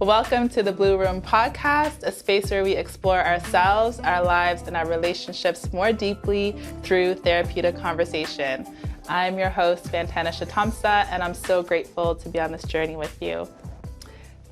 Welcome to the Blue Room Podcast, a space where we explore ourselves, our lives, and our relationships more deeply through therapeutic conversation. I'm your host, Vantana Shatamsa, and I'm so grateful to be on this journey with you.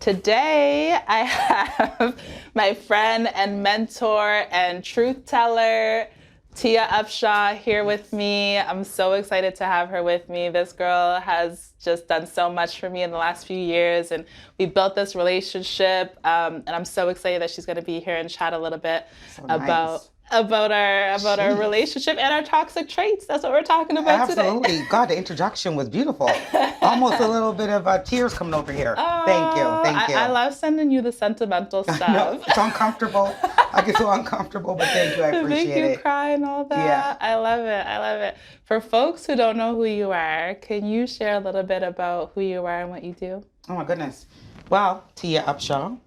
Today, I have my friend and mentor and truth teller, Tia Upshaw, here with me. I'm so excited to have her with me. This girl has just done so much for me in the last few years, and we built this relationship. And I'm so excited that she's going to be here and chat a little bit about our relationship and our toxic traits. That's what we're talking about today. Absolutely. God, the introduction was beautiful. Almost a little bit of tears coming over here. Thank you. I love sending you the sentimental stuff. No, it's uncomfortable. I get so uncomfortable, but thank you. I appreciate it. Make you cry and all that. Yeah. I love it. For folks who don't know who you are, can you share a little bit about who you are and what you do? Oh my goodness. Well, Tia Upshaw,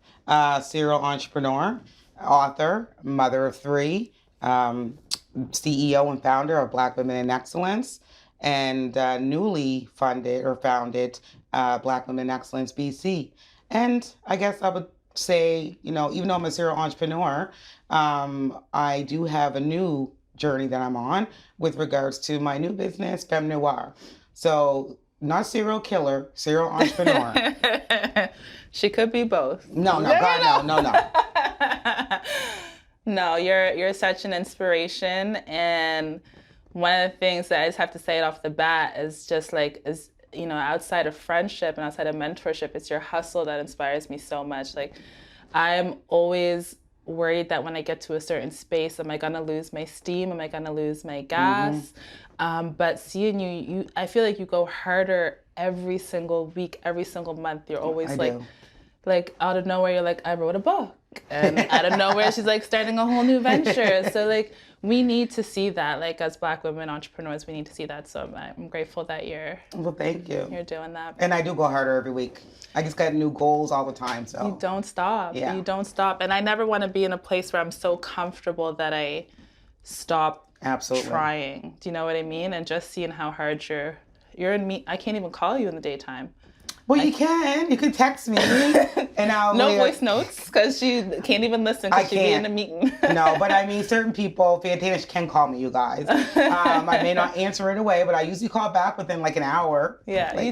serial entrepreneur, author, mother of three, CEO and founder of Black Women in Excellence, and newly founded Black Women in Excellence BC. And I guess I would say, even though I'm a serial entrepreneur, I do have a new journey that I'm on with regards to my new business, Femme Noir. So not serial killer, serial entrepreneur. She could be both. No. No, you're such an inspiration, and one of the things that I just have to say it off the bat is just outside of friendship and outside of mentorship, it's your hustle that inspires me so much. Like, I'm always worried that when I get to a certain space, am I gonna lose my steam? Am I gonna lose my gas? Mm-hmm. But seeing you, I feel like you go harder every single week, every single month. You're always like out of nowhere, you're like, I wrote a book. And out of nowhere, she's like starting a whole new venture. So like, we need to see that. Like, as Black women entrepreneurs, we need to see that. So I'm grateful that Well, thank you. You're doing that. And I do go harder every week. I just got new goals all the time. So you don't stop. Yeah. You don't stop. And I never want to be in a place where I'm so comfortable that I stop trying. Do you know what I mean? And just seeing how hard you're in me. I can't even call you in the daytime. Well, you can. You can text me, and I'll voice notes because she can't even listen because she'd be in a meeting. No, but I mean, certain people, Fantana can call me, you guys. I may not answer right away, but I usually call back within like an hour. Yeah, like,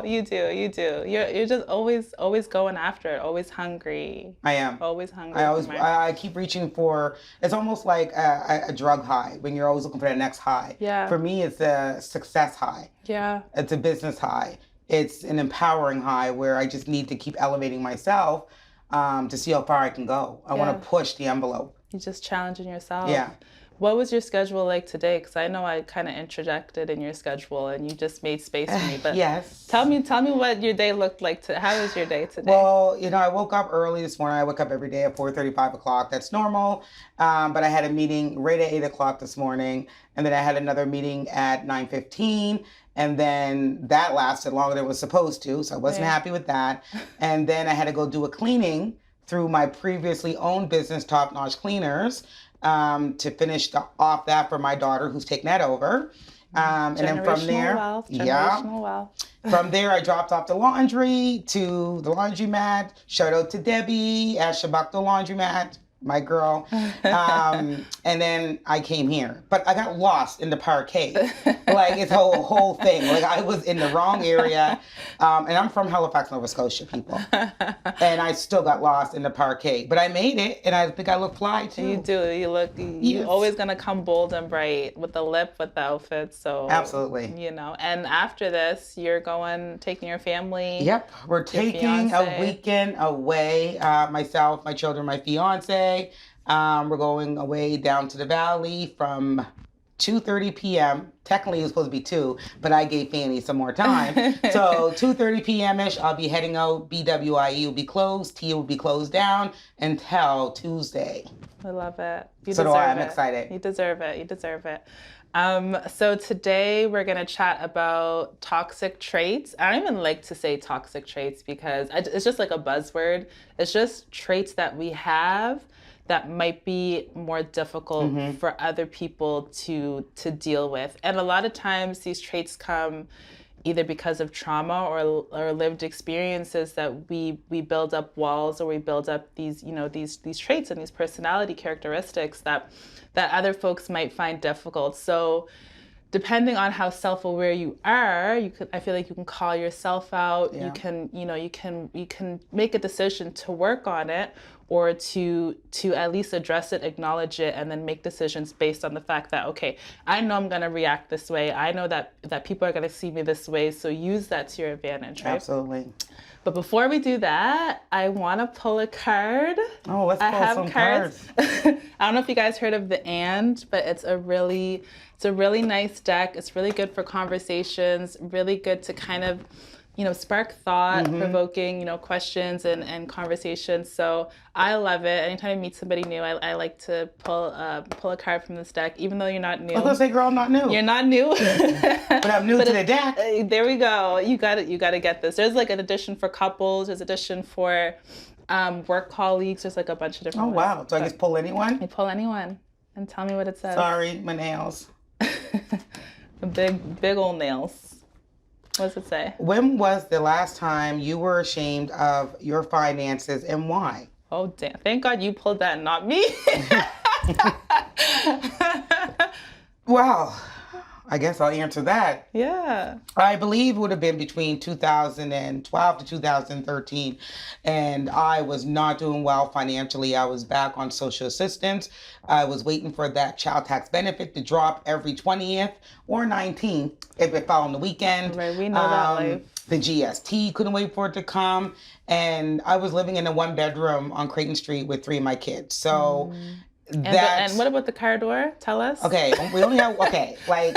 you do. You're just always going after it. Always hungry. I am. Always hungry. I keep reaching for. It's almost like a drug high when you're always looking for the next high. Yeah. For me, it's a success high. Yeah. It's a business high. It's an empowering high where I just need to keep elevating myself to see how far I can go. I want to push the envelope. You're just challenging yourself. Yeah. What was your schedule like today? Because I know I kind of interjected in your schedule and you just made space for me. But yes. Tell me what your day looked like. How was your day today? Well, I woke up early this morning. I wake up every day at 4:30, 5 o'clock. That's normal. But I had a meeting right at 8 o'clock this morning. And then I had another meeting at 9:15. And then that lasted longer than it was supposed to. So I wasn't happy with that. And then I had to go do a cleaning through my previously owned business, Top Notch Cleaners, to finish off that for my daughter who's taking that over. And then from there, generational wealth. From there, I dropped off the laundry to the laundromat. Shout out to Debbie at Shabak the Laundromat, my girl. And then I came here. But I got lost in the parquet. Like, it's a whole thing. Like, I was in the wrong area. And I'm from Halifax, Nova Scotia, people. And I still got lost in the parquet. But I made it, and I think I look fly, too. You do. You're always going to come bold and bright with the lip, with the outfit. So, absolutely. And after this, you're taking your family. Yep. We're taking a weekend away. Myself, my children, my fiance. We're going away down to the valley from 2:30 p.m. Technically, it was supposed to be 2, but I gave Fanny some more time. So 2:30 p.m.-ish, I'll be heading out. BWIE will be closed. Tia will be closed down until Tuesday. I love it. I'm excited. You deserve it. So today we're going to chat about toxic traits. I don't even like to say toxic traits because it's just like a buzzword. It's just traits that we have that might be more difficult for other people to deal with. And a lot of times these traits come either because of trauma or lived experiences that we build up walls, or we build up these, you know, these traits and these personality characteristics that other folks might find difficult. So depending on how self-aware you are, I feel like you can call yourself out. Yeah. You can, you know, you can make a decision to work on it, or to at least address it, acknowledge it, and then make decisions based on the fact that, okay, I know I'm going to react this way. I know that people are going to see me this way. So use that to your advantage, right? Absolutely. But before we do that, I want to pull a card. Oh, let's pull some cards. I don't know if you guys heard of the And, but it's a really nice deck. It's really good for conversations, really good to kind of, you know, spark thought, provoking, you know, questions and conversations. So I love it. Anytime I meet somebody new, I like to pull a card from this deck, even though you're not new. I was gonna say, girl, I'm not new. You're not new. But I'm new to the deck. There we go. You got to get this. There's like an edition for couples. There's edition for work colleagues. There's like a bunch of different ones. Wow. So I just pull anyone? You pull anyone and tell me what it says. Sorry, my nails. Big old nails. What does it say? When was the last time you were ashamed of your finances, and why? Oh, damn. Thank God you pulled that and not me. Well, I guess I'll answer that. Yeah. I believe it would have been between 2012 to 2013. And I was not doing well financially. I was back on social assistance. I was waiting for that child tax benefit to drop every 20th or 19th if it fell on the weekend. Right, we know that life. The GST couldn't wait for it to come. And I was living in a 1-bedroom on Creighton Street with 3 of my kids. So and what about the car door? Tell us. Okay, we only have, like,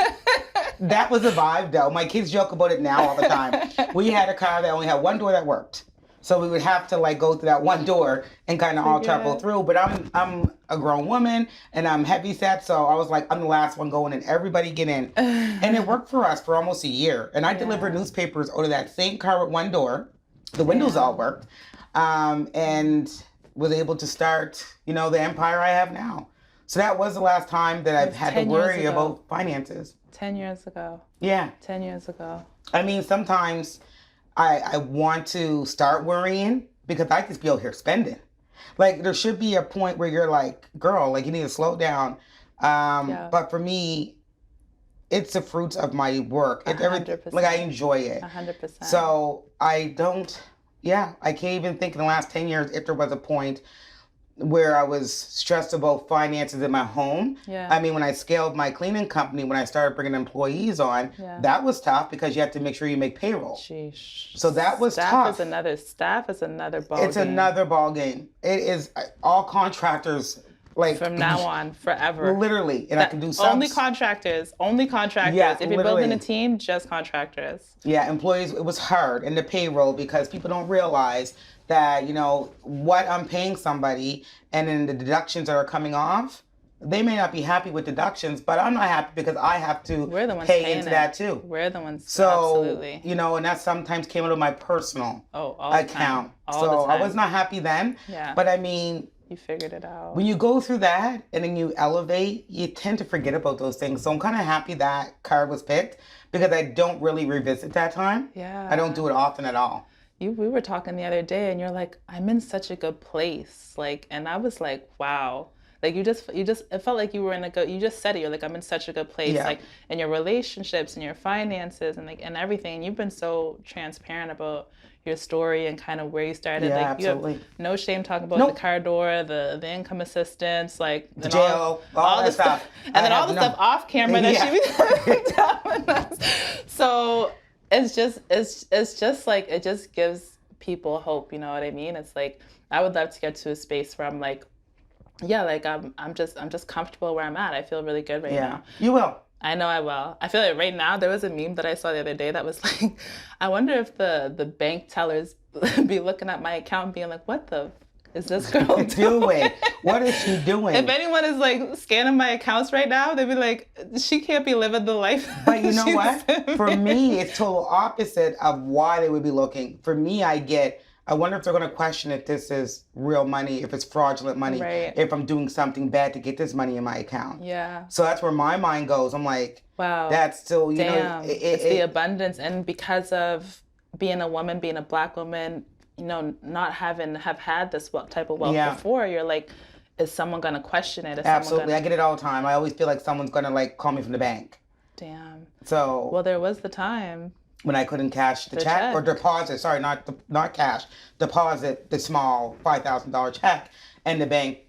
that was a vibe though. My kids joke about it now all the time. We had a car that only had one door that worked. So we would have to like go through that one door and kind of all travel through. But I'm a grown woman and I'm heavy set. So I was like, I'm the last one going and everybody get in. And it worked for us for almost a year. And I delivered newspapers out of that same car with one door. The windows all worked. And was able to start, you know, the empire I have now. So that was the last time that I've had to worry about finances. 10 years ago. Yeah. 10 years ago. I mean, sometimes I want to start worrying because I just be out here spending. Like, there should be a point where you're like, girl, like, you need to slow down. But for me, it's the fruits of my work. 100%. Like, I enjoy it. 100%. So I don't, I can't even think in the last 10 years if there was a point where I was stressed about finances in my home. Yeah. I mean, when I scaled my cleaning company, when I started bringing employees on, that was tough because you have to make sure you make payroll. Sheesh. So that was Staff tough. Staff is another ball game. It's another ball game. It is all contractors. Like from now on, forever. Literally. And I can do subs. Only contractors. Yeah, if you're building a team, just contractors. Yeah, employees, it was hard in the payroll because people don't realize that, you know, what I'm paying somebody and then the deductions that are coming off, they may not be happy with deductions, but I'm not happy because I have to pay into that too. We're the ones, so, absolutely. You know, and that sometimes came out of my personal account. All the time. I was not happy then. Yeah. But I mean, you figured it out. When you go through that and then you elevate, you tend to forget about those things. So I'm kind of happy that card was picked because I don't really revisit that time. Yeah. I don't do it often at all. We were talking the other day and you're like, I'm in such a good place. Like, and I was like, wow. Like you just, it felt like you were you just said it. You're like, I'm in such a good place. Yeah. Like in your relationships and your finances and like, and everything. And you've been so transparent about your story and kind of where you started. Yeah, like absolutely. You have no shame talking about the car door, the income assistance, like the jail, all the stuff. And then all the stuff off camera that she was telling us. So it's just like, it just gives people hope, you know what I mean? It's like, I would love to get to a space where I'm like, yeah, like I'm just comfortable where I'm at. I feel really good right now. You will. I know I will. I feel like right now, there was a meme that I saw the other day that was like, I wonder if the bank tellers be looking at my account and being like, what the is this girl doing? What is she doing? If anyone is like scanning my accounts right now, they'd be like, she can't be living the life. But you know what? For me, it's total opposite of why they would be looking. For me, I get I wonder if they're going to question if this is real money, if it's fraudulent money, Right. if I'm doing something bad to get this money in my account. Yeah. So that's where my mind goes. I'm like, wow, that's still, you damn, know, it's the abundance. And because of being a woman, being a Black woman, you know, not have had this type of wealth before, you're like, is someone going to question it? Is absolutely. I get it all the time. I always feel like someone's going to like call me from the bank. Damn. So. Well, there was the time when I couldn't cash the check or deposit, sorry, not cash, deposit the small $5,000 check, and the bank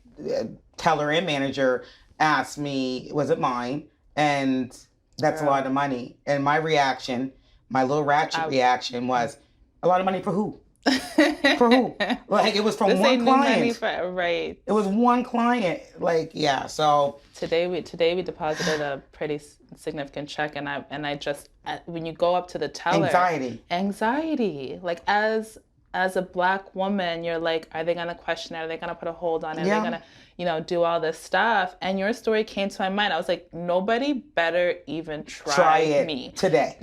teller and manager asked me, was it mine? And that's a lot of money. And my reaction, my little ratchet reaction was, a lot of money for who? For who? Like, it was from one client. Right. It was one client. Like, yeah. So today we deposited a pretty significant check, and I just, when you go up to the teller, anxiety. Like, as a Black woman, you're like, are they gonna question it? Are they gonna put a hold on it? Are they gonna, you know, do all this stuff? And your story came to my mind. I was like, nobody better even try it me today.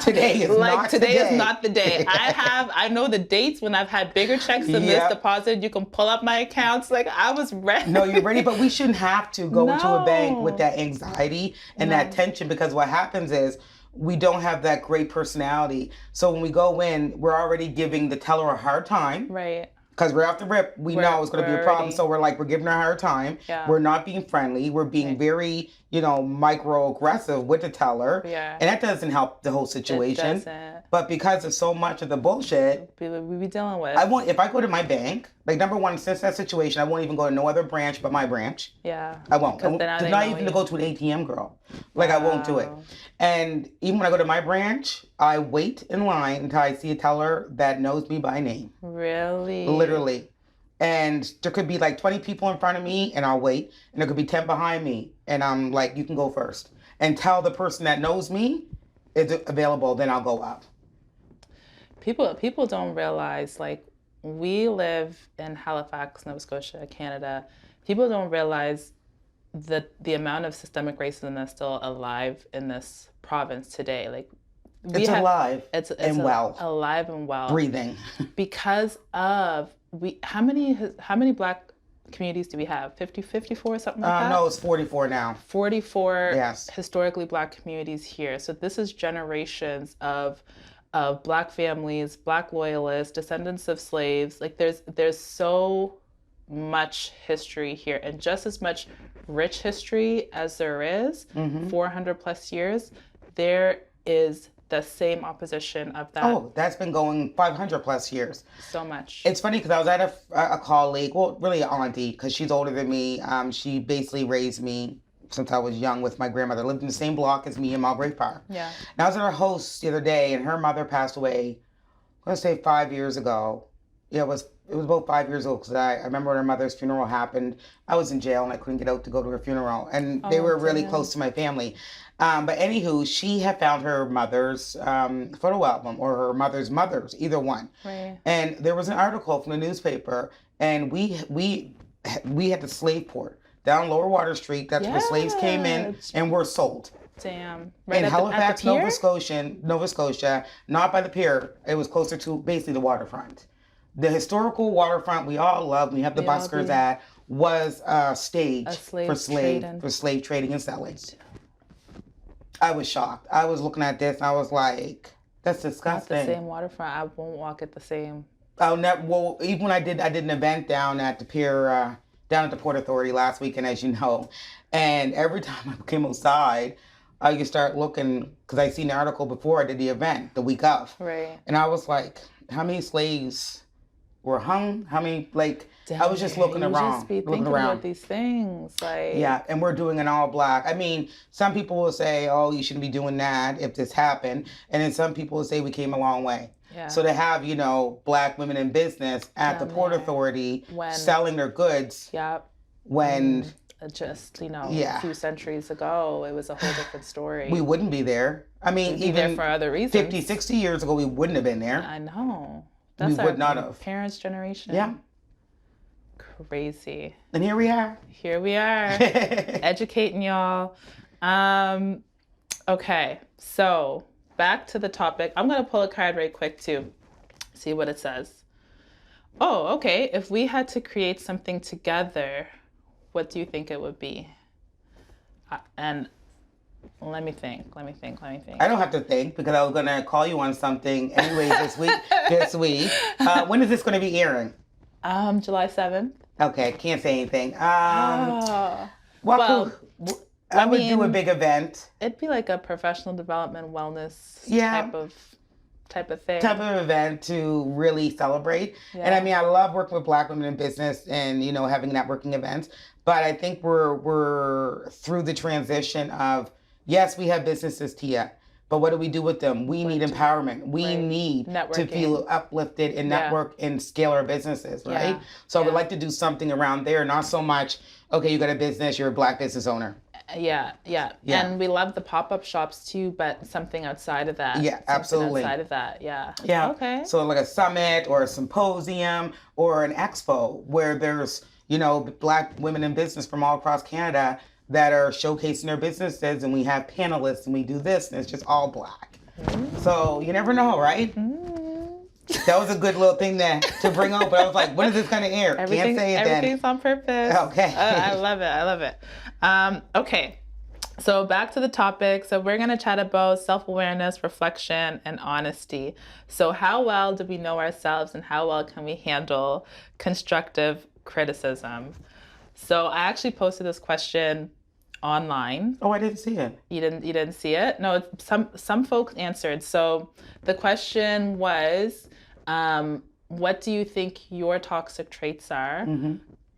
Today is like not today is not the day. I know the dates when I've had bigger checks than this deposited. You can pull up my accounts. Like, I was ready. No, you're ready, but we shouldn't have to go into a bank with that anxiety and that tension, because what happens is we don't have that great personality. So when we go in, we're already giving the teller a hard time. Right. Because we're off the rip, we know it's going to be a problem. So we're like, we're giving her a hard time. Yeah. We're not being friendly. We're being very, you know, microaggressive with the teller. Yeah. And that doesn't help the whole situation. It doesn't. But because of so much of the bullshit we be dealing with. if I go to my bank, like, number one, since that situation, I won't even go to no other branch but my branch. Yeah. I won't. Not even to go to an ATM, girl. Like, I won't do it. And even when I go to my branch, I wait in line until I see a teller that knows me by name. Really? Literally. And there could be like 20 people in front of me, and I'll wait. And there could be 10 behind me, and I'm like, you can go first. And tell the person that knows me is available, then I'll go up. People don't realize, like, we live in Halifax, Nova Scotia, Canada. People don't realize the amount of systemic racism that's still alive in this province today. Like, it's alive and well. Breathing. Because of how many Black communities do we have? 54, something like that? No, it's 44 now. 44 historically Black communities here. So this is generations of Black families, Black loyalists, descendants of slaves. Like, there's so much history here, and just as much rich history as there is, 400 plus years, there is the same opposition of that. Oh, that's been going 500 plus years. So much. It's funny because I was at a colleague, well, really an auntie, because she's older than me. She basically raised me since I was young with my grandmother. Lived in the same block as me in Mulgrave Park. Yeah. And I was at her house the other day, and her mother passed away, I'm going to say 5 years ago. Yeah, it was about 5 years old, because I remember when her mother's funeral happened. I was in jail, and I couldn't get out to go to her funeral. And they were really close to my family. But anywho, she had found her mother's photo album, or her mother's, either one. Right. And there was an article from the newspaper, and we had the slave port down Lower Water Street. That's where slaves came in and were sold. Damn. Right in Halifax, Nova Scotia, not by the pier. It was closer to basically the waterfront. The historical waterfront we all love, we have the buskers at, was a stage for slave trading and selling. I was shocked. I was looking at this and I was like, that's disgusting. Not the same waterfront. I won't walk it the same. I'll never. Well, even when I did an event down at the pier, down at the Port Authority last weekend, as you know, and every time I came outside, I used to start looking, because I seen the article before I did the event, the week of. Right. And I was like, how many slaves were hung? How many, like, Damn, I was just looking around. Just be thinking about these things. Like, yeah, and we're doing an all Black. I mean, some people will say, oh, you shouldn't be doing that if this happened. And then some people will say we came a long way. Yeah. So to have, Black women in business at the Port Authority selling their goods. Yep. When just, a few centuries ago, it was a whole different story. We wouldn't be there. I mean, We'd be there for other reasons. 50, 60 years ago, we wouldn't have been there. I know. We would not have. Parents' generation. Yeah. Crazy. And here we are. Educating y'all. Okay, so back to the topic. I'm going to pull a card right quick too. See what it says. Oh, okay. If we had to create something together, what do you think it would be? And let me think. I don't have to think because I was gonna call you on something anyways this week. When is this gonna be airing? July 7th. Okay, can't say anything. Oh. Well, I would do a big event. It'd be like a professional development wellness type of thing. Type of event to really celebrate. Yeah. And I mean, I love working with Black women in business and, you know, having networking events. But I think we're through the transition of, yes, we have businesses, Tia, but what do we do with them? We need empowerment. We need to feel uplifted and network and scale our businesses, right? Yeah. So I would like to do something around there, not so much, okay, you got a business, you're a Black business owner. Yeah. And we love the pop-up shops too, but something outside of that. Yeah, absolutely. Outside of that, yeah. Okay. So like a summit or a symposium or an expo where there's, you know, Black women in business from all across Canada that are showcasing their businesses, and we have panelists and we do this, and it's just all Black. So you never know, right? That was a good little thing to bring up, but I was like, when is this going to air? Can't say it then. Everything's on purpose. Okay. I love it. Okay. So back to the topic. So we're going to chat about self-awareness, reflection, and honesty. So how well do we know ourselves and how well can we handle constructive criticism? So I actually posted this question online. Oh, I didn't see it. You didn't see it? No, some folks answered. So the question was, what do you think your toxic traits are? Mm-hmm.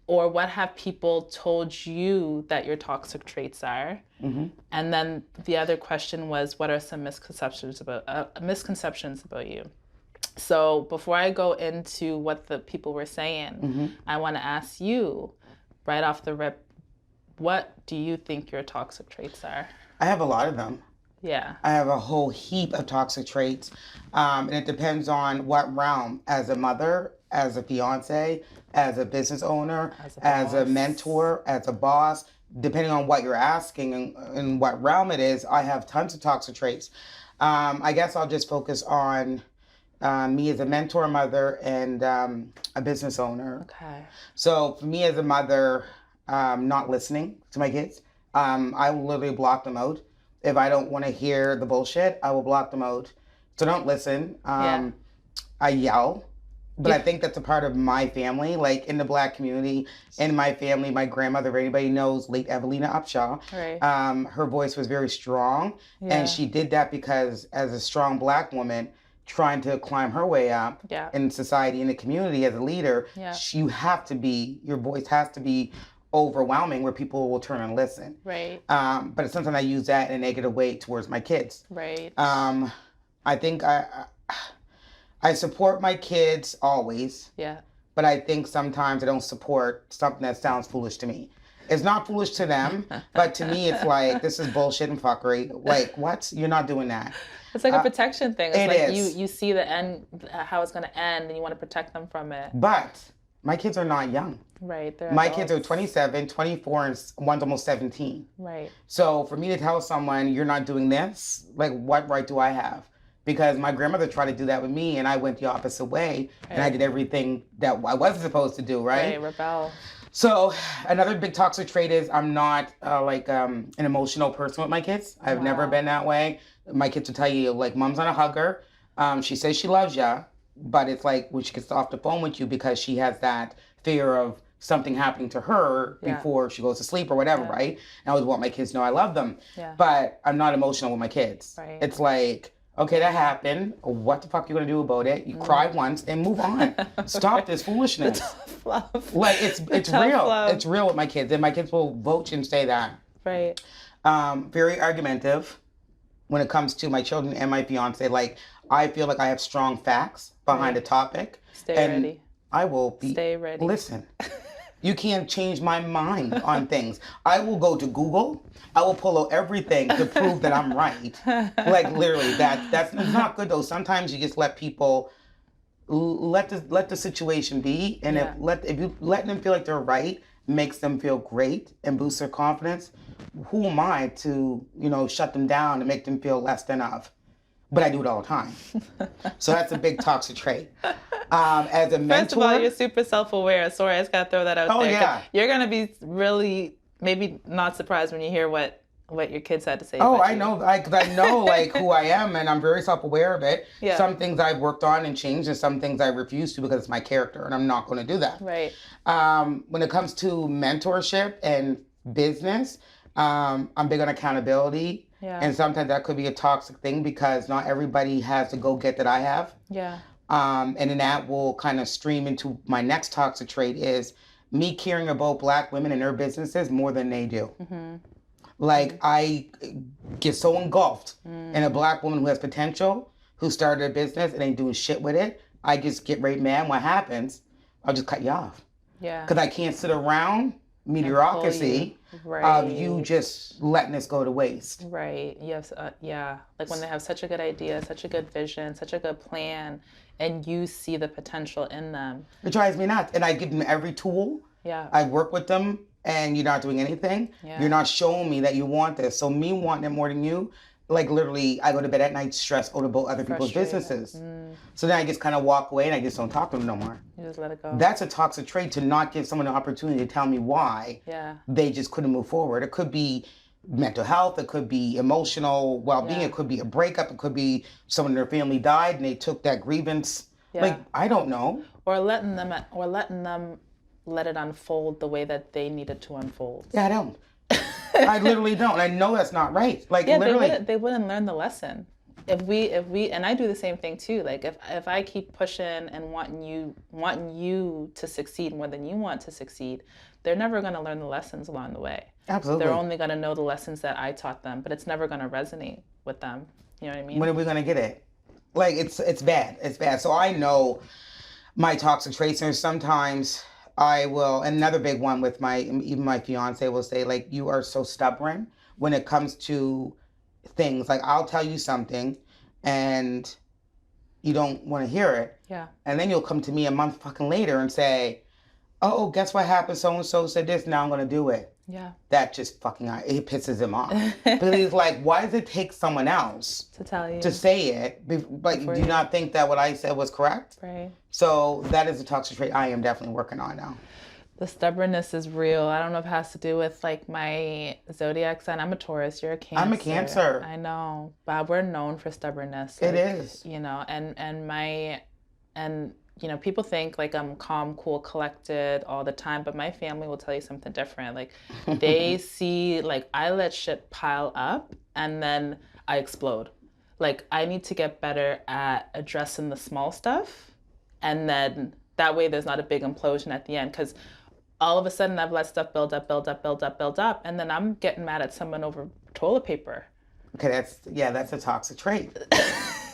Or what have people told you that your toxic traits are? Mm-hmm. And then the other question was, what are some misconceptions about you? So before I go into what the people were saying, I want to ask you, right off the rip, what do you think your toxic traits are? I have a lot of them. Yeah. I have a whole heap of toxic traits. And it depends on what realm. As a mother, as a fiance, as a business owner, as a mentor, as a boss, depending on what you're asking and what realm it is, I have tons of toxic traits. I guess I'll just focus on me as a mentor, mother, and a business owner. Okay. So for me as a mother, not listening to my kids, I will literally block them out. If I don't want to hear the bullshit, I will block them out. So don't listen. I yell, but I think that's a part of my family. Like in the Black community, in my family, my grandmother, if anybody knows, late Evelina Upshaw, right. Her voice was very strong. And she did that because as a strong Black woman, trying to climb her way up in society, in the community as a leader, your voice has to be overwhelming where people will turn and listen. Right. But sometimes I use that in a negative way towards my kids. Right. I think I support my kids always. Yeah. But I think sometimes I don't support something that sounds foolish to me. It's not foolish to them, but to me it's like, this is bullshit and fuckery. Like, what? You're not doing that. It's like a protection thing. It's it like is. You see the end, how it's going to end, and you want to protect them from it. But my kids are not young. Right. My kids are 27, 24, and one's almost 17. Right. So for me to tell someone, you're not doing this, like, what right do I have? Because my grandmother tried to do that with me, and I went the opposite way, and I did everything that I wasn't supposed to do, right? Right, rebel. So another big toxic trait is I'm not an emotional person with my kids. I've never been that way. My kids will tell you, like, mom's not a hugger. She says she loves ya, but it's like when she gets off the phone with you because she has that fear of something happening to her before she goes to sleep or whatever, right? And I always want my kids to know I love them. Yeah. But I'm not emotional with my kids. Right. It's like, okay, that happened. What the fuck are you gonna do about it? You cry once and move on. Stop this foolishness. Like it's real. Love. It's real with my kids, and my kids will vote and say that. Right. Very argumentative when it comes to my children and my fiance. Like I feel like I have strong facts behind a topic. Stay ready. I will be. Stay ready. Listen. You can't change my mind on things. I will go to Google. I will pull out everything to prove that I'm right. Like literally, that's not good though. Sometimes you just let people let the situation be, and if you let them feel like they're right, makes them feel great and boosts their confidence. Who am I to shut them down and make them feel less than of? But I do it all the time. So that's a big toxic trait. As a mentor. First of all, you're super self-aware. Sorry, I just got to throw that out there. Yeah. You're going to be really maybe not surprised when you hear what your kids had to say. Oh, I know. I know like who I am, and I'm very self-aware of it. Yeah. Some things I've worked on and changed, and some things I refuse to because it's my character, and I'm not going to do that. Right. When it comes to mentorship and business, I'm big on accountability. Yeah. And sometimes that could be a toxic thing because not everybody has the go-get that I have. Yeah. And then that will kind of stream into my next toxic trait is me caring about Black women and their businesses more than they do. Mm-hmm. Like I get so engulfed in a Black woman who has potential, who started a business and ain't doing shit with it. I just get right mad. What happens? I'll just cut you off. Yeah. Because I can't sit around mediocrity of you just letting this go to waste. Right. Yes. Yeah. Like when they have such a good idea, such a good vision, such a good plan, and you see the potential in them. It drives me nuts. And I give them every tool. Yeah. I work with them and you're not doing anything. Yeah. You're not showing me that you want this. So me wanting it more than you, like literally I go to bed at night stressed out about other people's businesses. So then I just kind of walk away and I just don't talk to them no more. You just let it go. That's a toxic trait, to not give someone an opportunity to tell me why they just couldn't move forward. It could be mental health, it could be emotional well-being, it could be a breakup, it could be someone in their family died and they took that grievance. Like, I don't know. Or letting them let it unfold the way that they needed to unfold. Yeah, I don't. I literally don't. I know that's not right. Like, literally. They wouldn't learn the lesson. If we, and I do the same thing too. Like if I keep pushing and wanting you to succeed more than you want to succeed, they're never going to learn the lessons along the way. Absolutely. They're only going to know the lessons that I taught them, but it's never going to resonate with them. You know what I mean? When are we going to get it? Like, it's bad. It's bad. So I know my toxic traits, and sometimes I will, another big one with even my fiance will say, like, you are so stubborn when it comes to things. Like, I'll tell you something and you don't want to hear it. Yeah. And then you'll come to me a month fucking later and say, oh, guess what happened? So-and-so said this, now I'm going to do it. Yeah. That just fucking, it pisses him off. Because he's like, why does it take someone else to tell you, to say it? Like, do you not think that what I said was correct? Right. So that is a toxic trait I am definitely working on now. The stubbornness is real. I don't know if it has to do with like my zodiac sign. I'm a Taurus. You're a Cancer. I'm a Cancer. I know, but we're known for stubbornness. It is. You know, and you know, people think like I'm calm, cool, collected all the time, but my family will tell you something different. Like they see, like I let shit pile up and then I explode. Like I need to get better at addressing the small stuff, and then that way there's not a big implosion at the end. Because all of a sudden I've let stuff build up, and then I'm getting mad at someone over toilet paper. Okay, that's a toxic trait.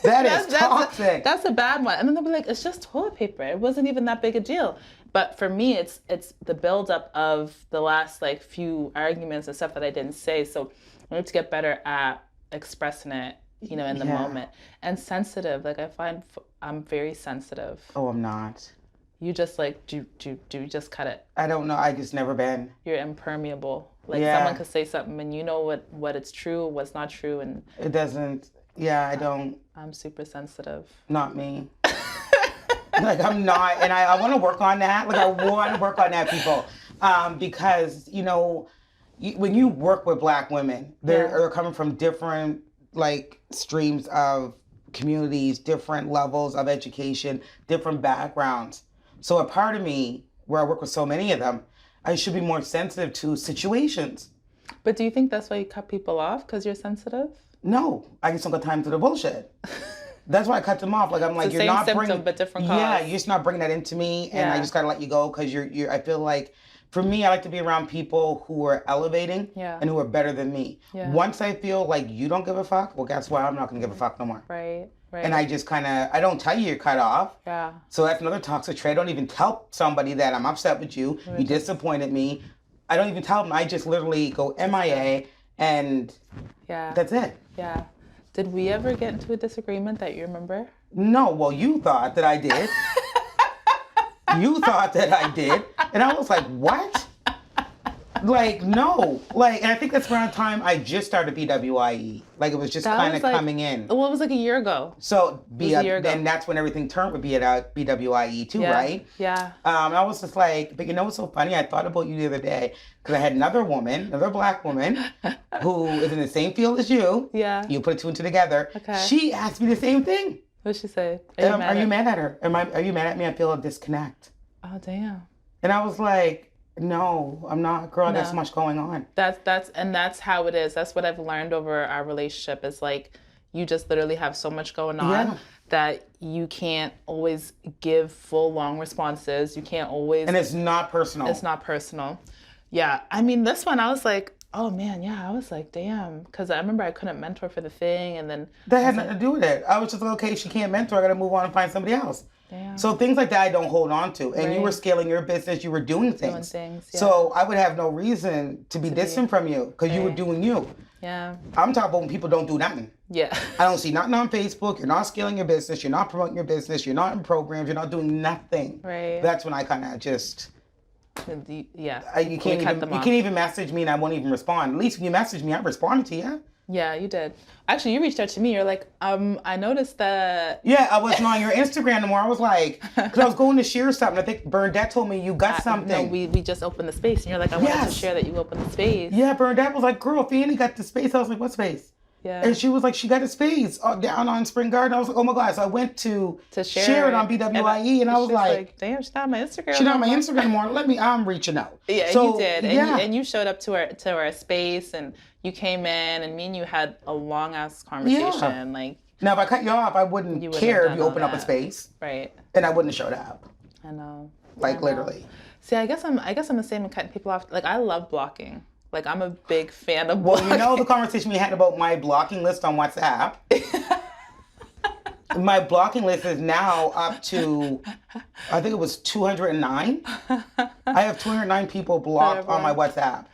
That is toxic. That's a bad one. And then they'll be like, it's just toilet paper. It wasn't even that big a deal. But for me, it's the buildup of the last like few arguments and stuff that I didn't say. So I need to get better at expressing it, you know, in the moment. And sensitive. Like I find I'm very sensitive. Oh, I'm not. You just like, do you just cut it? I don't know. I just never been. You're impermeable. Like someone could say something and you know what it's true, what's not true. And it doesn't. Yeah, I don't. I'm super sensitive. Not me. Like, I'm not. And I want to work on that. Like, I want to work on that, people. Because, you know, when you work with Black women, they're coming from different, like, streams of communities, different levels of education, different backgrounds. So a part of me, where I work with so many of them, I should be more sensitive to situations. But do you think that's why you cut people off? Because you're sensitive? No, I just don't got time for the bullshit. That's why I cut them off. Like, I'm like, you're not bringing. Symptom, but different cause. Yeah, you're just not bringing that into me, and I just gotta let you go because you're. I feel like, for me, I like to be around people who are elevating and who are better than me. Yeah. Once I feel like you don't give a fuck, well, guess what? I'm not gonna give a fuck no more. Right. And I just I don't tell you you're cut off. Yeah. So that's another toxic trait. I don't even tell somebody that I'm upset with you. Right. You disappointed me. I don't even tell them. I just literally go MIA, and that's it. Yeah. Did we ever get into a disagreement that you remember? No. Well, you thought that I did. You thought that I did. And I was like, what? Like, no. Like, and I think that's around the time I just started BWIE. Like, it was just That kind was of like, coming in. well, it was like a year ago. So, was a year ago. and that's when everything turned with BWIE too, Yeah. right? Yeah. I was just like, but you know what's so funny? I thought about you the other day because I had another black woman who is in the same field as you. Yeah. You put two and two together. Okay. She asked me the same thing. What'd she say? Are you mad at her? Are you mad at me? I feel a disconnect. Oh, damn. And I was like, no, I'm not. Girl, No. there's so much going on. That's how it is. That's what I've learned over our relationship is like, you just literally have so much going on that you can't always give full long responses. You can't always. And it's not personal. It's not personal. Yeah. I mean, this one, I was like, oh man, yeah. I was like, damn. Because I remember I couldn't mentor for the thing. And then. That had nothing to do with it. I was just like, okay, she can't mentor. I got to move on and find somebody else. Damn. So things like that I don't hold on to. And you were scaling your business. You were doing things. Yeah. So I would have no reason to be distant from you because you were doing you. Yeah. I'm talking about when people don't do nothing. Yeah. I don't see nothing on Facebook. You're not scaling your business. You're not promoting your business. You're not in programs. You're not doing nothing. Right. That's when I kind of just... Yeah. You can't even message me and I won't even respond. At least when you message me, I responded to you. Yeah, you did. Actually, you reached out to me. You're like, I noticed that. Yeah, I wasn't on your Instagram no more. I was like, because I was going to share something. I think Bernadette told me you got something. No, we just opened the space. And you're like, I wanted to share that you opened the space. Yeah, Bernadette was like, girl, Fanny got the space. I was like, what space? Yeah. And she was like, she got a space down on Spring Garden. I was like, oh my God. So I went to share it on BWIE and I was like, damn, she's not on my Instagram. She's not on my Instagram anymore. I'm reaching out. Yeah, so, you did. And you showed up to our space and you came in and me and you had a long ass conversation. Yeah. Like, now if I cut you off, I wouldn't care if you opened up a space. Right. And I wouldn't have showed up. I know. Like literally. See, I guess I'm the same in cutting people off. Like I love blocking. Like I'm a big fan of blocking. Well, you know the conversation we had about my blocking list on WhatsApp? My blocking list is now up to, I think it was 209. I have 209 people blocked on my WhatsApp.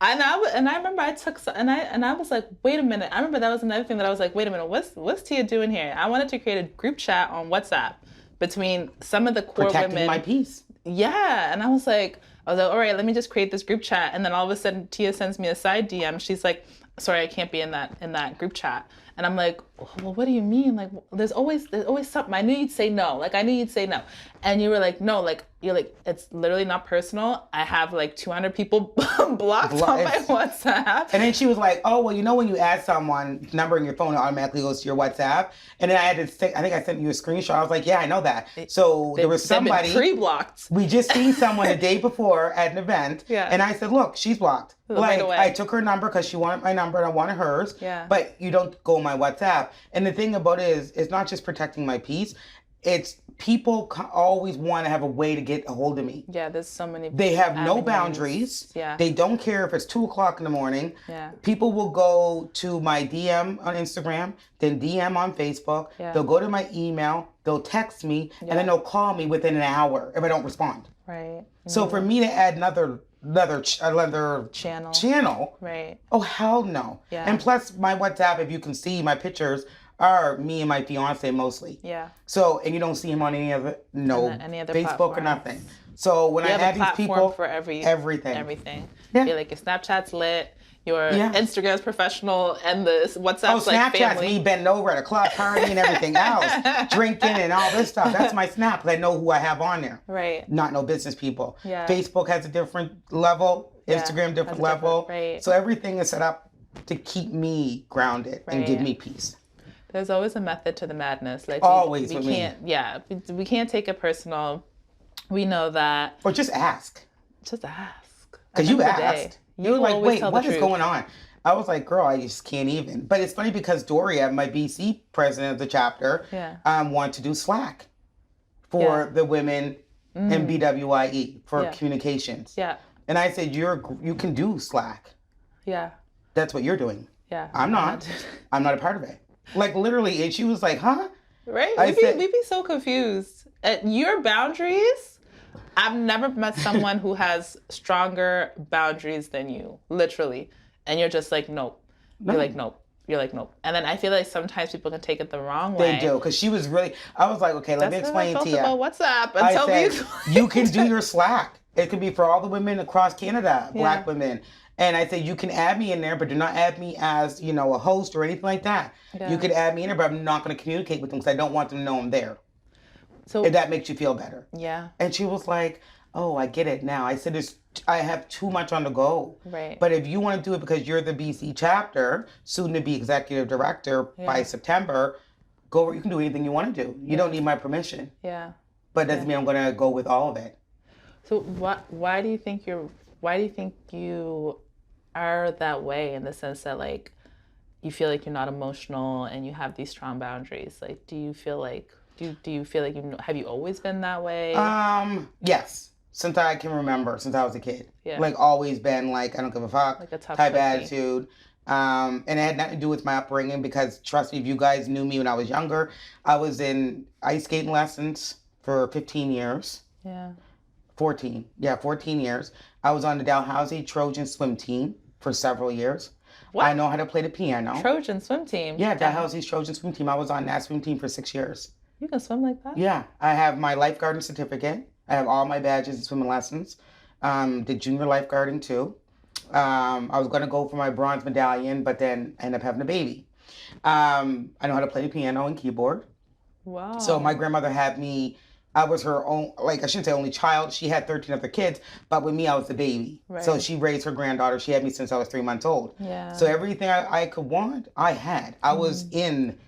And I remember I took and I was like, wait a minute. I remember that was another thing that I was like, wait a minute, what's Tia doing here? I wanted to create a group chat on WhatsApp between some of the core Protecting women. my peace. Yeah, and I was like, all right, let me just create this group chat. And then all of a sudden, Tia sends me a side DM. She's like, sorry, I can't be in that group chat. And I'm like, well, what do you mean? Like, there's always something. I knew you'd say no. Like, I knew you'd say no. And you were like, no, like, you're like, it's literally not personal. I have like 200 people blocked on my WhatsApp. And then she was like, oh, well, you know when you add someone number in your phone, it automatically goes to your WhatsApp. And then I think I sent you a screenshot. I was like, yeah, I know that. So there was somebody pre-blocked. We just seen someone the day before at an event. Yeah. And I said, look, she's blocked. Right like away. I took her number because she wanted my number and I wanted hers. Yeah. But you don't go on my WhatsApp. And the thing about it is, it's not just protecting my peace. It's people always want to have a way to get a hold of me. Yeah, there's so many. They have no boundaries. Yeah. They don't care if it's 2:00 in the morning. Yeah. People will go to my DM on Instagram, then DM on Facebook. Yeah. They'll go to my email. They'll text me, and then they'll call me within an hour if I don't respond. Right. So for me to add another channel. Right. Oh hell no. Yeah. And plus my WhatsApp, if you can see my pictures, are me and my fiance mostly. Yeah. So and you don't see him on any other Facebook platforms. or nothing. So when I add these people, for everything. Yeah. You're like your Snapchat's lit, your Instagram's professional, and the WhatsApp's like family. Snapchat's me bending over at a club party and everything else, drinking and all this stuff. That's my Snap. I know who I have on there. Right. Not no business people. Yeah. Facebook has a different level. Instagram different level. Right. So everything is set up to keep me grounded and give me peace. There's always a method to the madness. Like always we with can't. me. Yeah. We can't take it personal. We know that. Or just ask. Just ask. Because you asked. You were like, wait, what is going on? I was like, girl, I just can't even. But it's funny because Doria, my BC president of the chapter, wanted to do Slack for the women in BWIE for communications. Yeah. And I said, you can do Slack. Yeah. That's what you're doing. Yeah. I'm not. I'm not a part of it. Like literally, and she was like, huh? Right? We'd be so confused. At your boundaries, I've never met someone who has stronger boundaries than you, literally. And you're just like, nope. No. You're like, nope. You're like, nope. And then I feel like sometimes people can take it the wrong way. They do, because she was really, I was like, okay, let me explain to you. About WhatsApp I said, you can do your Slack. It could be for all the women across Canada, Black women. And I say, you can add me in there, but do not add me as, you know, a host or anything like that. Yeah. You could add me in there, but I'm not going to communicate with them because I don't want them to know I'm there. So if that makes you feel better. Yeah. And she was like, oh, I get it now. I said, I have too much on the go. Right. But if you want to do it because you're the BC chapter, soon to be executive director by September, go. You can do anything you want to do. You don't need my permission. Yeah. But doesn't mean I'm going to go with all of it. So why do you think you are that way, in the sense that, like, you feel like you're not emotional and you have these strong boundaries? Like, do you feel like have you always been that way? Yes. Since I can remember, since I was a kid. Yeah. Like, always been like, I don't give a fuck, like a tough type cookie. attitude. And it had nothing to do with my upbringing, because trust me, if you guys knew me when I was younger, I was in ice skating lessons for 15 years. Yeah. 14 years. I was on the Dalhousie Trojan swim team for several years. What? I know how to play the piano. Trojan swim team? Yeah, Dalhousie's Trojan swim team. I was on that swim team for 6 years. You can swim like that? Yeah. I have my lifeguarding certificate. I have all my badges and swimming lessons. Did junior lifeguarding too. I was going to go for my bronze medallion, but then I ended up having a baby. I know how to play the piano and keyboard. Wow. So my grandmother had me. I was her own, like, I shouldn't say only child. She had 13 other kids, but with me, I was the baby. Right. So she raised her granddaughter. She had me since I was 3 months old. Yeah. So everything I could want, I had. I was in,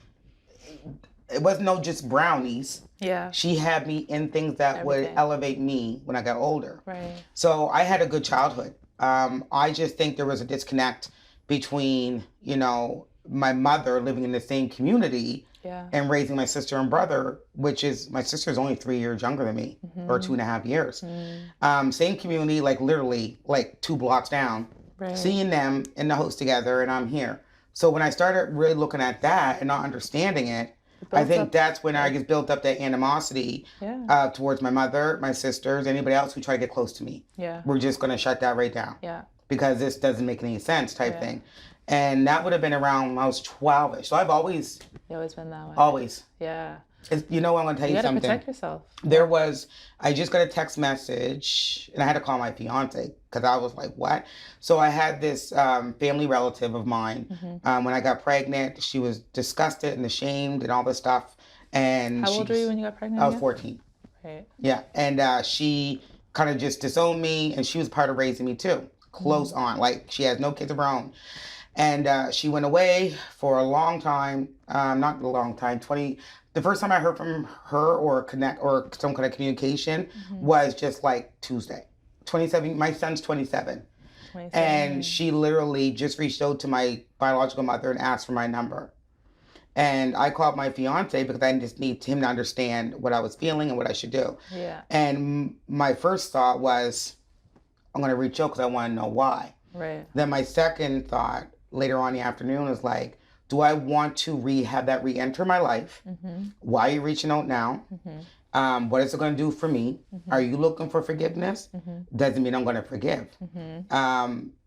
it wasn't no just brownies. Yeah. She had me in things that would elevate me when I got older. Right. So I had a good childhood. I just think there was a disconnect between, you know, my mother living in the same community and raising my sister and brother, which is, my sister is only 3 years younger than me, or 2.5 years. Same community, like literally like 2 blocks down, seeing them in the house together, and I'm here. So when I started really looking at that and not understanding it, I think that's when I just built up that animosity towards my mother, my sisters, anybody else who tried to get close to me. Yeah. We're just going to shut that right down. Yeah. Because this doesn't make any sense type thing. And that would have been around when I was 12-ish. So I've always... You've always been that way. Always. Yeah. You know what, I'm going to tell you something. You got to protect yourself. There was... I just got a text message, and I had to call my fiance, because I was like, what? So I had this family relative of mine. When I got pregnant, she was disgusted and ashamed and all this stuff. And how old were you when you got pregnant? I was 14. Right. Yeah. And she kind of just disowned me, and she was part of raising me too. Close on. Like, she has no kids of her own. And she went away for a long time. Not a long time, the first time I heard from her or some kind of communication was just like Tuesday. 27, my son's 27. And she literally just reached out to my biological mother and asked for my number. And I called my fiance because I just need him to understand what I was feeling and what I should do. Yeah. And my first thought was, I'm going to reach out because I want to know why. Right. Then my second thought later on in the afternoon was like, do I want to have that re-enter my life? Why are you reaching out now? What is it going to do for me? Are you looking for forgiveness? Doesn't mean I'm going to forgive.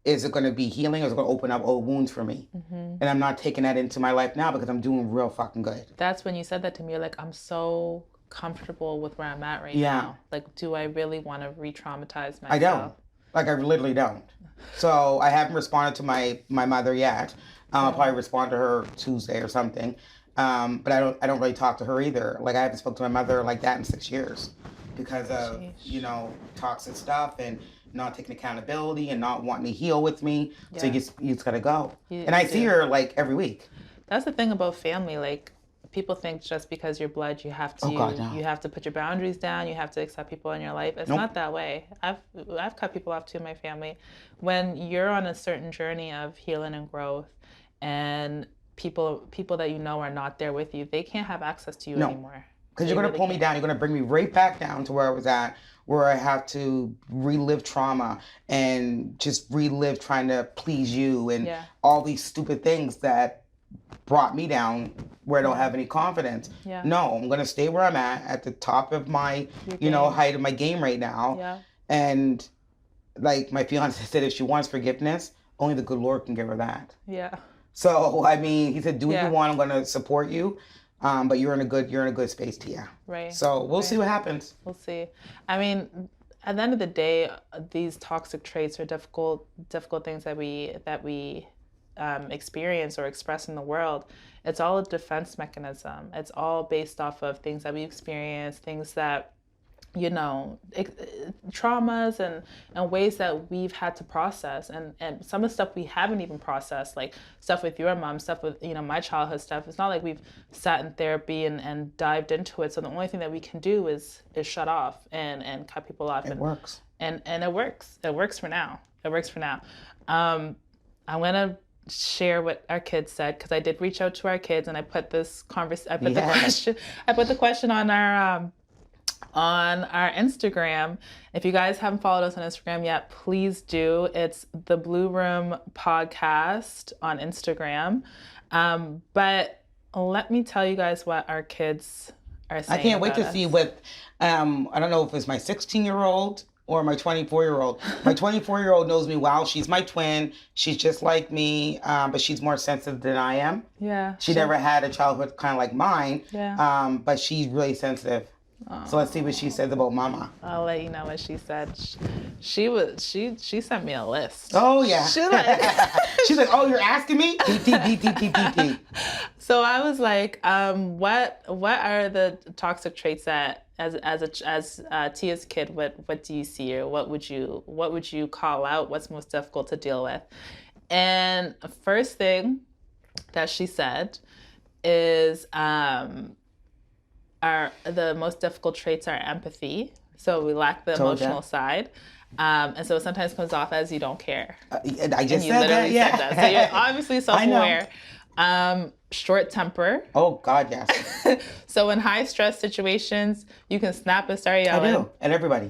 Is it going to be healing, or is it going to open up old wounds for me? And I'm not taking that into my life now because I'm doing real fucking good. That's when you said that to me. You're like, I'm so comfortable with where I'm at right now. Like, do I really want to re-traumatize myself? I don't. Like, I literally don't. So I haven't responded to my mother yet. I'll probably respond to her Tuesday or something. But I don't really talk to her either. Like, I haven't spoken to my mother like that in 6 years because of, you know, toxic stuff and not taking accountability and not wanting to heal with me. So you just gotta go. And I see her like every week. That's the thing about family. Like, people think just because you're blood, you have to you have to put your boundaries down. You have to accept people in your life. It's not that way. I've cut people off too in my family. When you're on a certain journey of healing and growth, and people that you know are not there with you, they can't have access to you anymore. Because you're going to pull me down. You're going to bring me right back down to where I was at, where I have to relive trauma and just relive trying to please you and all these stupid things that brought me down where I don't have any confidence. No, I'm going to stay where I'm at the top of my, height of my game right now. And like my fiance said, if she wants forgiveness, only the good Lord can give her that. Yeah. So, I mean, he said, do what you want. I'm going to support you. But you're in a good space, Tia. Right. So we'll see what happens. We'll see. I mean, at the end of the day, these toxic traits are difficult things that we experience or express in the world. It's all a defense mechanism. It's all based off of things that we experience, things that, traumas and ways that we've had to process, and some of the stuff we haven't even processed, like stuff with your mom, stuff with, my childhood stuff. It's not like we've sat in therapy and dived into it. So the only thing that we can do is shut off and cut people off. It works. And it works. It works for now. I'm gonna share what our kids said, because I did reach out to our kids, and I put the question on our Instagram. If you guys haven't followed us on Instagram yet, please do. It's the Blue Room Podcast on Instagram. But let me tell you guys what our kids are saying. I can't wait to see what, I don't know if it's my 16-year-old or my 24-year-old. My 24-year-old knows me well. She's my twin. She's just like me, but she's more sensitive than I am. Yeah. She never had a childhood kind of like mine. Yeah. But she's really sensitive. So let's see what she says about Mama. I'll let you know what she said. She sent me a list. Oh yeah. She's like, oh, you're asking me? So I was like, what are the toxic traits that as Tia's kid, what do you see, or what would you call out? What's most difficult to deal with? And first thing that she said is the most difficult traits are empathy. So we lack the emotional side. And so it sometimes comes off as you don't care. I just said that, yeah. Said that. So you're obviously self-aware. Short temper. Oh, God, yes. So in high stress situations, you can snap and start yelling. I do. And everybody.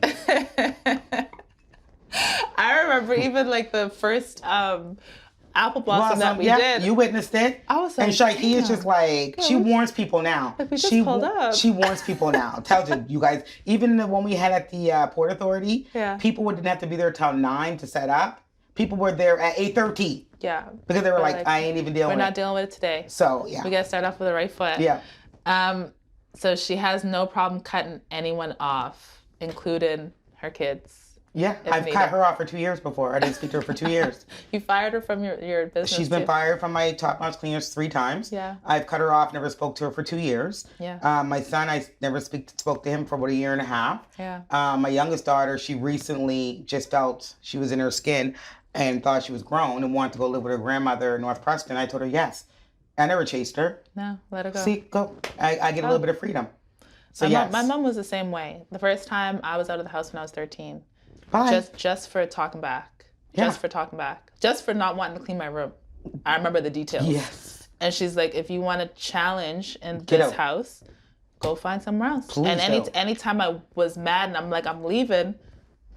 I remember even like the first apple blossom that we did. You witnessed it. I was like, and Shaiki is just like, she warns people now. Like we just pulled up. She warns people now. Tells you guys, even the one we had at the Port Authority, people didn't have to be there till 9 to set up. People were there at 8:30. Yeah. Because they were like, I ain't even dealing with it. We're not dealing with it today. So, yeah. We got to start off with the right foot. Yeah. So she has no problem cutting anyone off, including her kids. Yeah, I've cut her off for 2 years before. I didn't speak to her for 2 years. You fired her from your business. She's been fired from my top-notch cleaners 3 times. Yeah. I've cut her off, never spoke to her for 2 years. Yeah. My son, I never spoke to him for about a year and a half. Yeah. My youngest daughter, she recently just felt she was in her skin and thought she was grown and wanted to go live with her grandmother in North Preston. I told her yes. I never chased her. No, let her go. See, go. I get a little bit of freedom. So yes. My mom was the same way. The first time I was out of the house when I was 13. Bye. Just for talking back. Yeah. Just for talking back. Just for not wanting to clean my room. I remember the details. Yes. And she's like, if you want a challenge in this house, go find somewhere else. Please and anytime I was mad and I'm like, I'm leaving,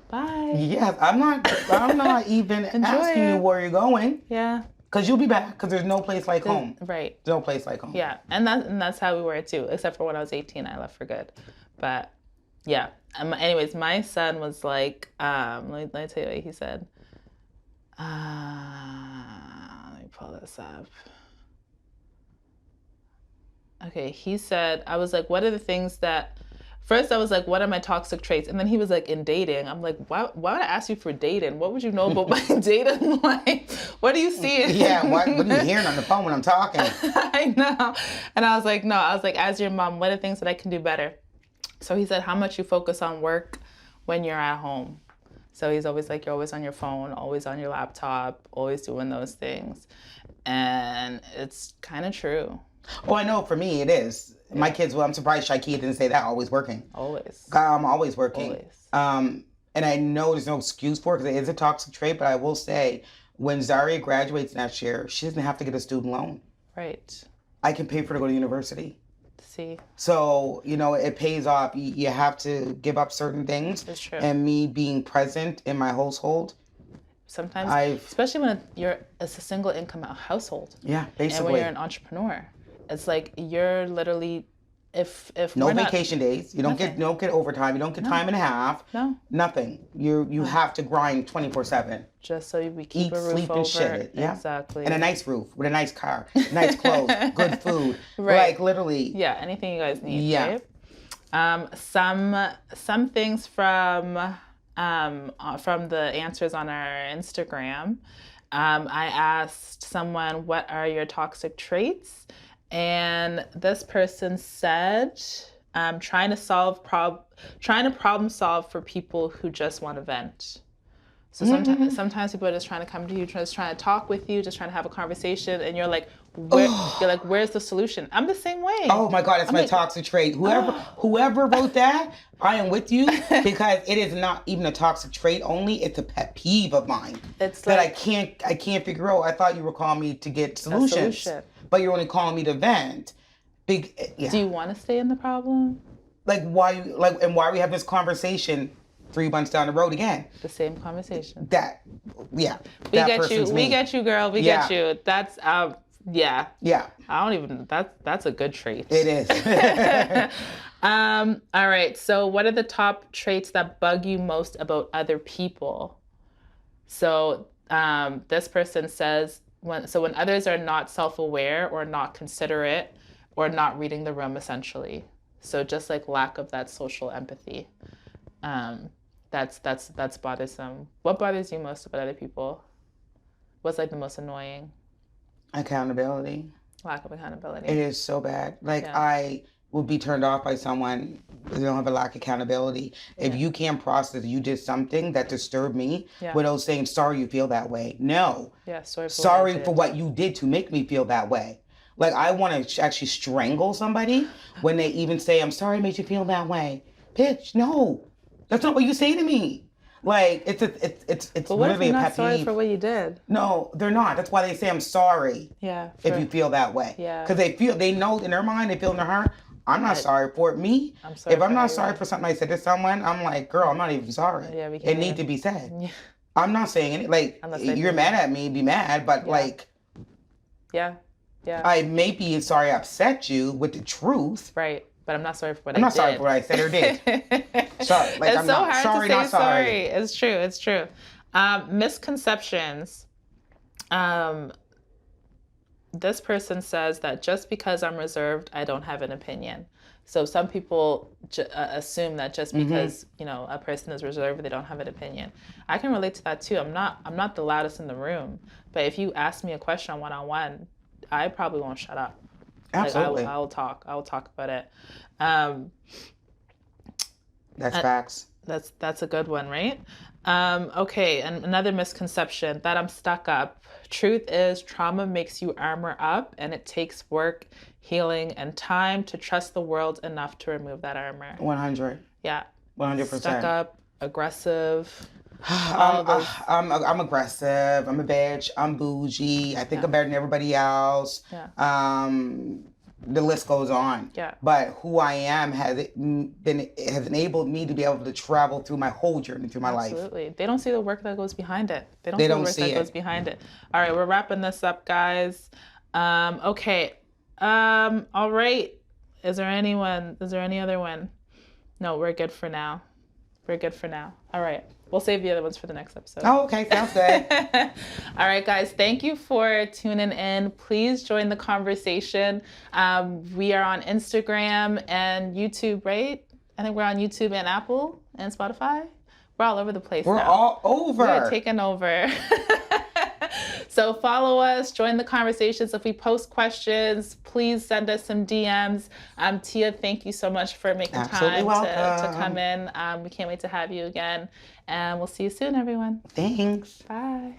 bye. Yes, I'm not even asking you where you're going. Yeah. Because you'll be back, because there's no place like home. Right. There's no place like home. Yeah, and that's how we were too, except for when I was 18, I left for good. But yeah. Anyways, my son was like, let me tell you what he said. Let me pull this up. Okay, he said, I was like, what are the things that, first I was like, what are my toxic traits? And then he was like, in dating. I'm like, why would I ask you for dating? What would you know about my dating life? What are you seeing? Yeah, what are you hearing on the phone when I'm talking? I know. And I was like, no, as your mom, what are things that I can do better? So he said, how much you focus on work when you're at home. So he's always like, you're always on your phone, always on your laptop, always doing those things. And it's kind of true. Oh, I know for me it is. Yeah. My kids, I'm surprised Shaiki didn't say that, always working. Always. I'm always working. Always. And I know there's no excuse for it because it is a toxic trait, but I will say when Zaria graduates next year, she doesn't have to get a student loan. Right. I can pay for her to go to university. See. So, it pays off. You have to give up certain things. That's true. And me being present in my household. Sometimes, especially when it's a single income household. Yeah, basically. And when you're an entrepreneur, it's like you're literally, if no vacation days, you don't get overtime, you don't get time and a half. No. Nothing. You have to grind 24/7. Just so we keep a roof sleep, over. And shit. Yeah. Exactly. And a nice roof with a nice car, nice clothes, good food. Right. Like literally. Yeah, anything you guys need. Yeah. Right? Some things from from the answers on our Instagram. I asked someone, what are your toxic traits? And this person said, trying to problem solve for people who just want to vent. So sometimes people are just trying to come to you, just trying to talk with you, just trying to have a conversation, and you're like, where's the solution? I'm the same way. Oh my God, it's my toxic trait. Whoever wrote that, I am with you, because it is not even a toxic trait only, it's a pet peeve of mine. It's that like, I can't figure out. I thought you were calling me to get solutions, but you're only calling me to vent. Do you want to stay in the problem? And why we have this conversation 3 months down the road again? The same conversation. We get you, girl. We get you. That's yeah. I don't even. That's a good trait. It is. All right. So, what are the top traits that bug you most about other people? So, this person says when others are not self-aware or not considerate or not reading the room, essentially. So, just like lack of that social empathy. That's bothersome. What bothers you most about other people? What's like the most annoying? Accountability. Lack of accountability. It is so bad. I would be turned off by someone who don't have a lack of accountability. If you can't process you did something that disturbed me without saying, sorry you feel that way. No. Yeah, sorry for what you did to make me feel that way. Like, I want to actually strangle somebody when they even say, I'm sorry it made you feel that way. Bitch, no. That's not what you say to me. Like, it's but what if you're not sorry for what you did? No, they're not. That's why they say I'm sorry. Yeah. If you feel that way. Yeah. Because they know in their mind, they feel in their heart, I'm not sorry for it. Me, if I'm not sorry for something I said to someone, I'm like, girl, I'm not even sorry. Yeah, it needs to be said. Yeah. I'm not saying it. Like, you're mad at me, be mad, but like. Yeah. I may be sorry I upset you with the truth. Right. But I'm not sorry for what I did. I'm not sorry for what I said or did. Sorry. Like, it's I'm so not hard sorry, to say not sorry. It's true. Misconceptions. This person says that just because I'm reserved, I don't have an opinion. So some people assume that just because a person is reserved, they don't have an opinion. I can relate to that too. I'm not the loudest in the room, but if you ask me a question one-on-one, I probably won't shut up. Absolutely. Like, I will talk about it. That's facts. That's a good one, right? Okay, and another misconception, that I'm stuck up. Truth is, trauma makes you armor up, and it takes work, healing, and time to trust the world enough to remove that armor. 100. Yeah. 100%. Stuck up, aggressive. I'm aggressive. I'm a bitch. I'm bougie. I think I'm better than everybody else. Yeah. The list goes on. Yeah. But who I am has enabled me to be able to travel through my whole journey through my life. Absolutely. They don't see the work that goes behind it. They don't see the work that goes behind it. All right, we're wrapping this up, guys. Okay. All right. Is there any other one? No, we're good for now. All right. We'll save the other ones for the next episode. Oh, okay. Sounds good. All right, guys. Thank you for tuning in. Please join the conversation. We are on Instagram and YouTube, right? I think we're on YouTube and Apple and Spotify. We're all over the place. We're all over. We're taking over. So follow us, join the conversations. If we post questions, please send us some DMs. Tia, thank you so much for making time to come in. We can't wait to have you again. And we'll see you soon, everyone. Thanks. Bye.